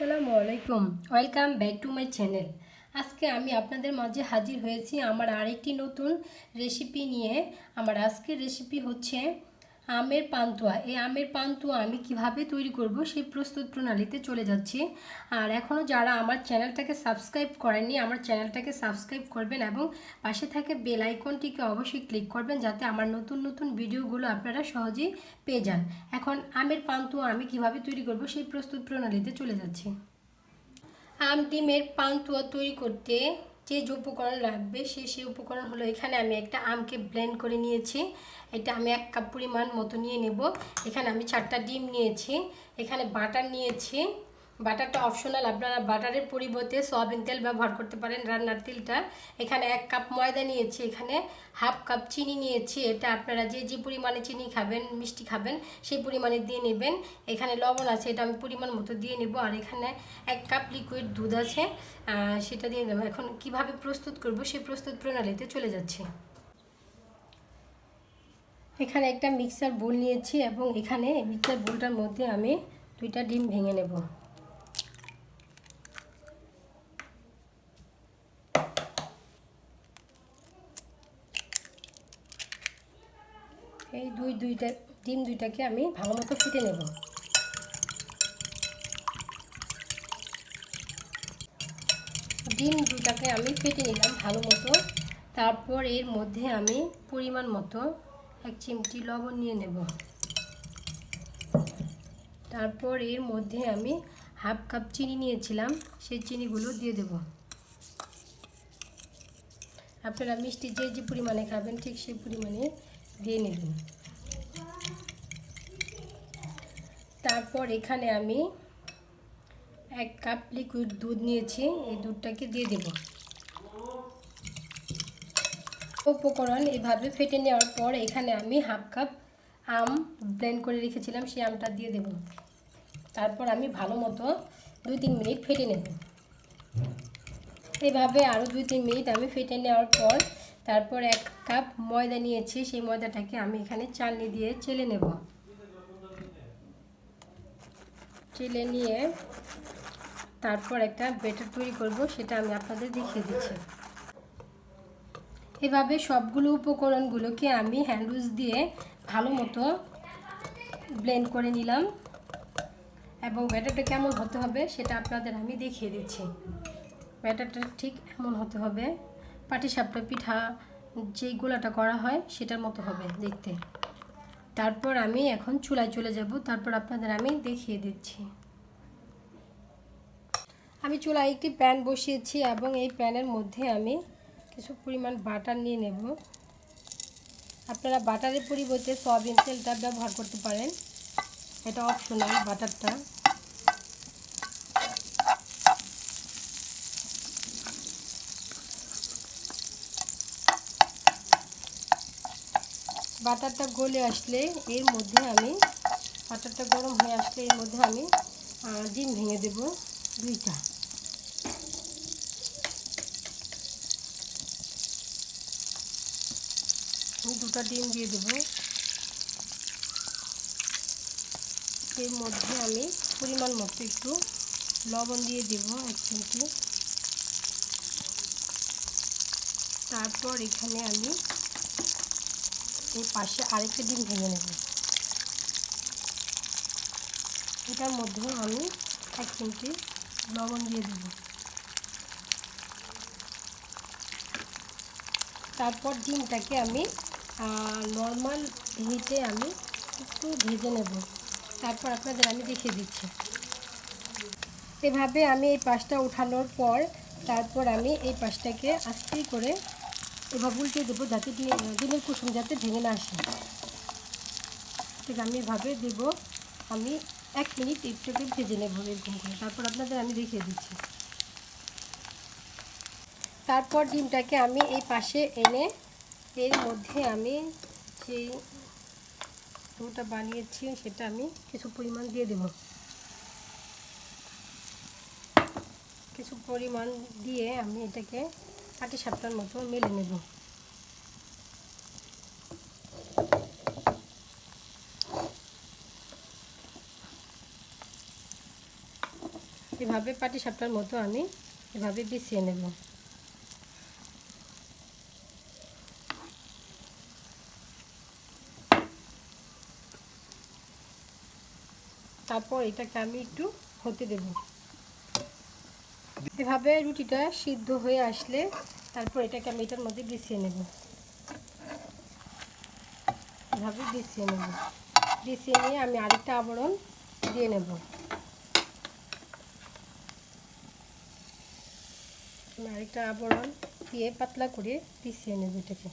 আসসালামুয়ালাইকুম, welcome back to my channel. আজকে আমি আপনাদের মাঝে হাজির হয়েছি আমার আরেকটি নতুন রেসিপি নিয়ে। আমার আজকের রেসিপি হচ্ছে আমের পান্তুয়া। এই আমের পান্তুয়া আমি কিভাবে তৈরি করব সেই প্রস্তুত প্রণালীতে চলে যাচ্ছি। আর এখনও যারা আমার চ্যানেলটাকে সাবস্ক্রাইব করেননি, আমার চ্যানেলটাকে সাবস্ক্রাইব করবেন এবং পাশে থাকে বেল আইকনটিকে অবশ্যই ক্লিক করবেন, যাতে আমার নতুন নতুন ভিডিওগুলো আপনারা সহজেই পেয়ে যান। এখন আমের পান্তুয়া আমি কিভাবে তৈরি করব সেই প্রস্তুত প্রণালীতে চলে যাচ্ছি। আম ডিমের পান্তুয়া তৈরি করতে যে উপকরণ লাগবে সেই উপকরণ হলো, এখানে আমি একটা আমকে ব্লেন্ড করে নিয়েছি। এটা আমি 1 কাপ পরিমাণ মতো নিয়ে নেব। এখানে আমি 4টা ডিম নিয়েছি। এখানে বাটার নিয়েছি। বাটারটা অপশনাল, আপনারা বাটারের পরিবর্তে সয়াবিন তেল ব্যবহার করতে পারেন, রান্নার তেলটা। এখানে 1 কাপ ময়দা নিয়েছি। এখানে হাফ কাপ চিনি নিয়েছি। এটা আপনারা যে পরিমাণে চিনি খাবেন, মিষ্টি খাবেন, সেই পরিমাণে দিয়ে নেবেন। এখানে লবণ আছে, এটা আমি পরিমাণ মতো দিয়ে নেব। আর এখানে 1 কাপ লিকুইড দুধ আছে, সেটা দিয়ে নেব। এখন কিভাবে প্রস্তুত করব সেই প্রস্তুত প্রণালীতে চলে যাচ্ছি। এখানে একটা মিক্সার বোল নিয়েছি এবং এখানে মিক্সার বোলটার মধ্যে আমি 2টা ডিম ভেঙে নেব। এই ডিম দুইটাকে আমি ভালো মতো ফেটে নেব। ডিম দুটাকে আমি ফেটে নিলাম ভালো মতো। তারপর এর মধ্যে আমি পরিমাণ মতো 1 চিমটি লবণ নিয়ে নেব। তারপর এর মধ্যে আমি হাফ কাপ চিনি নিয়েছিলাম, সেই চিনিগুলো দিয়ে দেব। আপনারা মিষ্টি যে পরিমাণে খাবেন ঠিক সেই পরিমাণে দিয়ে নেবেন। তারপর এখানে আমি 1 কাপ লিকুইড দুধ নিয়েছি, এই দুধটাকে দিয়ে দেব। উপকরণ এভাবে ফেটে নেওয়ার পর এখানে আমি হাফ কাপ আম ব্লেন্ড করে রেখেছিলাম, সেই আমটা দিয়ে দেব। তারপর আমি ভালো মতো 2-3 মিনিট ফেটে নেব। এভাবে আরও 2-3 মিনিট আমি ফেটে নেওয়ার পর তারপর 1 কাপ ময়দা নিয়েছি, সেই ময়দাটাকে আমি এখানে চালনি দিয়ে চেলে নেব। চেলে নিয়ে তারপর একটা ব্যাটার তৈরি করব, সেটা আমি আপনাদের দেখিয়ে দিচ্ছি। এভাবে সবগুলো উপকরণগুলোকে আমি হ্যান্ড উইচ দিয়ে ভালো মতো ব্লেন্ড করে নিলাম এবং ব্যাটারটা কেমন হতে হবে সেটা আপনাদের আমি দেখিয়ে দিচ্ছি। ব্যাটারটা ঠিক এমন হতে হবে, পাটিসাপটা পিঠা যেই গোলাটা করা হয় সেটার মতো হবে দেখতে। তারপর আমি এখন চুলায় চলে যাব, তারপর আপনাদের আমি দেখিয়ে দিচ্ছি। আমি চুলায় একটি প্যান বসিয়েছি এবং এই প্যানের মধ্যে আমি কিছু পরিমাণ বাটার নিয়ে নেব। আপনারা বাটারের পরিবর্তে সয়াবিন তেলটা ব্যবহার করতে পারেন, এটা অপশনাল বাটারটা। বাটারটা গলে আসলে এর মধ্যে আমি বাটারটা গরম হয়ে আসলে এর মধ্যে আমি ডিম ভেঙে দেব 2টা। আমি 2টা ডিম দিয়ে দেব। এর মধ্যে আমি পরিমাণ মতো একটু লবণ দিয়ে দেব 1 চিমটি। তারপর এখানে আমি এই পাশে আরেকটা ডিম ভেঙে নেব। এটার মধ্যে আমি 1 চিমটি লবণ দিয়ে দেব। তারপর ডিমটাকে আমি নর্মাল হিটে আমি একটু ভেজে নেব, তারপর আপনাদের আমি দেখিয়ে দিচ্ছি। এভাবে আমি এই পাশটা উঠানোর পর তারপর আমি এই পাশটাকে আস্তে করে এভাবে উল্টে দেবো, যাতে ডিমের কুসুম যাতে ভেঙে না আসে। ঠিক আমি এভাবে দেবো। আমি 1 মিনিট একটুকে ভেজে নেব এরকম করে, তারপর আপনাদের আমি দেখিয়ে দিচ্ছি। তারপর ডিমটাকে আমি এই পাশে এনে এর মধ্যে আমি যেই ডোটা বানিয়েছি সেটা আমি কিছু পরিমাণ দিয়ে দেব। কিছু পরিমাণ দিয়ে আমি এটাকে পাটিসাপটার মতো মেলে নেব। এভাবে পাটিসাপটার মতো আমি এভাবে বিছিয়ে নেব। তারপর এটাকে আমি একটু হতে দেব। এভাবে রুটিটা সিদ্ধ হয়ে আসলে তারপর এটাকে আমি এটার মধ্যে বিছিয়ে নেব। এভাবে বিছিয়ে নেব। বিছিয়ে নিয়ে আমি আরেকটা আবরণ দিয়ে নেব। আরেকটা আবরণ দিয়ে পাতলা করে বিছিয়ে নেব এটাকে।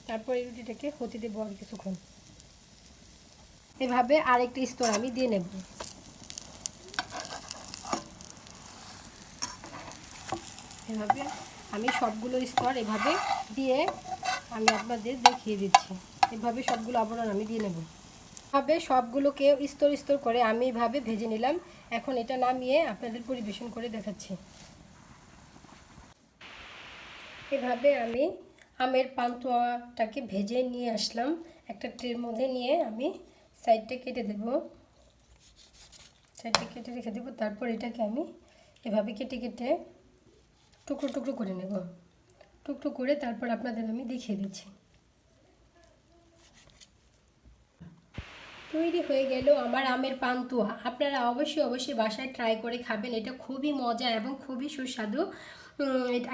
তারপর এই রুটিটাকে হতে দেবো আর কিছুক্ষণ। এভাবে আরেকটা স্তর আমি দিয়ে নেব। এভাবে আমি সবগুলো স্তর এভাবে দিয়ে আমি আপনাদের দেখিয়ে দিচ্ছি। এভাবে সবগুলো আবরণ আমি দিয়ে নেব। এভাবে সবগুলোকে স্তর স্তর করে আমি এভাবে ভেজে নিলাম। এখন এটা নামিয়ে আপনাদের পরিবেশন করে দেখাচ্ছি। এভাবে আমি আমের পান্তুয়াটাকে ভেজে নিয়ে আসলাম। একটা ট্রের মধ্যে নিয়ে আমি সাইডটা কেটে দেব। সাইডটা কেটে রেখে দেবো। তারপর এটাকে আমি এভাবে কেটে কেটে টুকরো টুকরো করে নেব। টুকরো করে তারপর আপনাদের আমি দেখিয়ে দিচ্ছি। তৈরি হয়ে গেল আমার আমের পান্তুয়া। আপনারা অবশ্যই বাসায় ট্রাই করে খাবেন। এটা খুবই মজা এবং খুবই সুস্বাদু।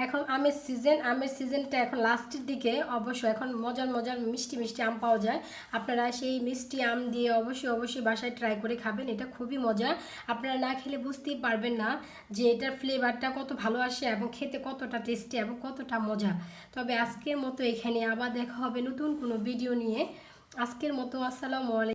এখন আমের সিজনটা এখন লাস্টের দিকে। এখন মজার মিষ্টি মিষ্টি আম পাওয়া যায়। আপনারা সেই মিষ্টি আম দিয়ে অবশ্যই বাসায় ট্রাই করে খাবেন। এটা খুবই মজা। আপনারা না খেলে বুঝতেই পারবেন না যে এটার ফ্লেভারটা কত ভালো আসে এবং খেতে কতটা টেস্টি এবং কতটা মজা। তবে আজকের মতো এখানে আবার দেখা হবে নতুন কোনো ভিডিও নিয়ে। আজকের মতো আসসালামু আলাইকুম।